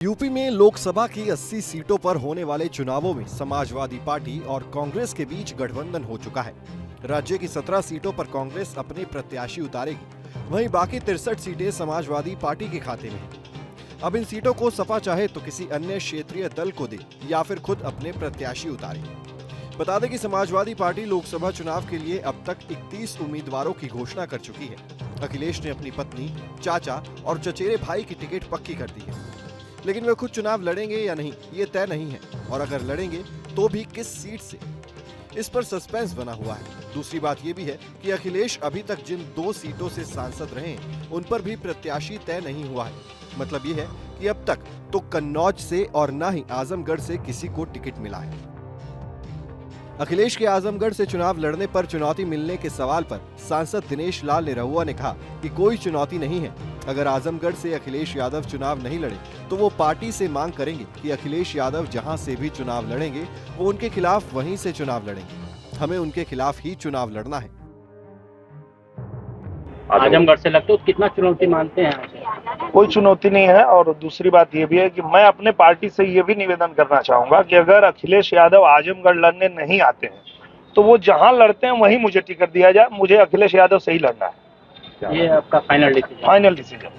UP में लोकसभा की 80 सीटों पर होने वाले चुनावों में समाजवादी पार्टी और कांग्रेस के बीच गठबंधन हो चुका है। राज्य की 17 सीटों पर कांग्रेस अपने प्रत्याशी उतारेगी, वहीं बाकी 63 सीटें समाजवादी पार्टी के खाते में हैं। अब इन सीटों को सपा चाहे तो किसी अन्य क्षेत्रीय दल को दे या फिर खुद अपने प्रत्याशी उतारे। बता दें कि समाजवादी पार्टी लोकसभा चुनाव के लिए अब तक 31 उम्मीदवारों की घोषणा कर चुकी है। अखिलेश ने अपनी पत्नी, चाचा और चचेरे भाई की टिकट पक्की कर दी है, लेकिन वे खुद चुनाव लड़ेंगे या नहीं ये तय नहीं है, और अगर लड़ेंगे तो भी किस सीट से, इस पर सस्पेंस बना हुआ है। दूसरी बात ये भी है कि अखिलेश अभी तक जिन 2 सीटों से सांसद रहे हैं उन पर भी प्रत्याशी तय नहीं हुआ है। मतलब ये है कि अब तक तो कन्नौज से और न ही आजमगढ़ से किसी को टिकट मिला है। अखिलेश के आजमगढ़ से चुनाव लड़ने पर चुनौती मिलने के सवाल पर सांसद दिनेश लाल निरहुआ ने कहा कि कोई चुनौती नहीं है। अगर आजमगढ़ से अखिलेश यादव चुनाव नहीं लड़े तो वो पार्टी से मांग करेंगे कि अखिलेश यादव जहां से भी चुनाव लड़ेंगे वो उनके खिलाफ वहीं से चुनाव लड़ेंगे। हमें उनके खिलाफ ही चुनाव लड़ना है। आजमगढ़ से लगता है तो कितना चुनौती मानते हैं? कोई चुनौती नहीं है। और दूसरी बात ये भी है कि मैं अपने पार्टी से ये भी निवेदन करना चाहूंगा कि अगर अखिलेश यादव आजमगढ़ लड़ने नहीं आते हैं तो वो जहां लड़ते हैं वहीं मुझे टिकट दिया जाए। मुझे अखिलेश यादव से ही लड़ना है। ये आपका final decision? Final decision.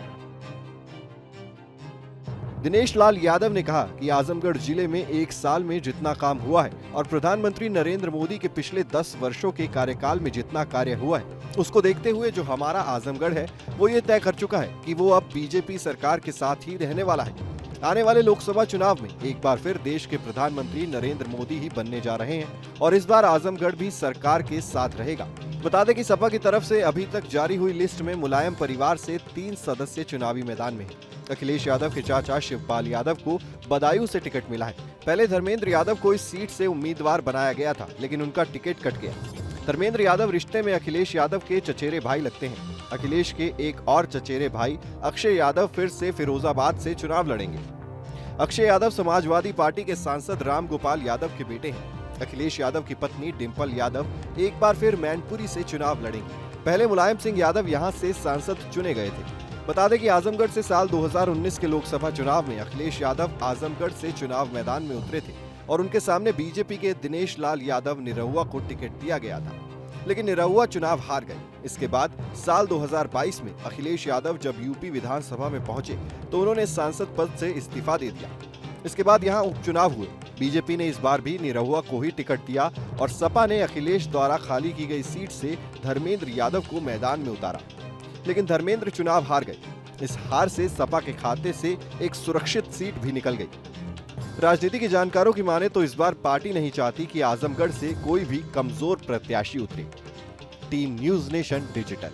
Dinesh Lal Yadav ने कहा कि आजमगढ़ जिले में 1 साल में जितना काम हुआ है और प्रधानमंत्री नरेंद्र मोदी के पिछले 10 वर्षों के कार्यकाल में जितना कार्य हुआ है, उसको देखते हुए जो हमारा आजमगढ़ है वो ये तय कर चुका है कि वो अब बीजेपी सरकार के साथ ही रहने वाला है। आने वाले लोकसभा चुनाव में एक बार फिर देश के प्रधानमंत्री नरेंद्र मोदी ही बनने जा रहे हैं और इस बार आजमगढ़ भी सरकार के साथ रहेगा। बता दें कि सपा की तरफ से अभी तक जारी हुई लिस्ट में मुलायम परिवार से 3 सदस्य चुनावी मैदान में हैं। अखिलेश यादव के चाचा शिवपाल यादव को बदायूं से टिकट मिला है। पहले धर्मेंद्र यादव को इस सीट से उम्मीदवार बनाया गया था, लेकिन उनका टिकट कट गया। धर्मेंद्र यादव रिश्ते में अखिलेश यादव के चचेरे भाई लगते हैं। अखिलेश के एक और चचेरे भाई अक्षय यादव फिर से फिरोजाबाद से चुनाव लड़ेंगे। अक्षय यादव समाजवादी पार्टी के सांसद राम गोपाल यादव के बेटे हैं। अखिलेश यादव की पत्नी डिंपल यादव एक बार फिर मैनपुरी से चुनाव लड़ेंगी। पहले मुलायम सिंह यादव यहां से सांसद चुने गए थे। बता दें कि आजमगढ़ से साल 2019 के लोकसभा चुनाव में अखिलेश यादव आजमगढ़ से चुनाव मैदान में उतरे थे और उनके सामने बीजेपी के दिनेश लाल यादव निरहुआ को टिकट दिया गया था, लेकिन निरहुआ चुनाव हार गए। इसके बाद साल 2022 में अखिलेश यादव जब यूपी विधानसभा में पहुंचे तो उन्होंने सांसद पद से इस्तीफा दे दिया। इसके बाद यहां उपचुनाव हुए। बीजेपी ने इस बार भी निरहुआ को ही टिकट दिया और सपा ने अखिलेश द्वारा खाली की गई सीट से धर्मेंद्र यादव को मैदान में उतारा, लेकिन धर्मेंद्र चुनाव हार गए। इस हार से सपा के खाते से एक सुरक्षित सीट भी निकल गई। राजनीति के जानकारों की माने तो इस बार पार्टी नहीं चाहती कि आजमगढ़ से कोई भी कमजोर प्रत्याशी उतरे। Team news nation digital.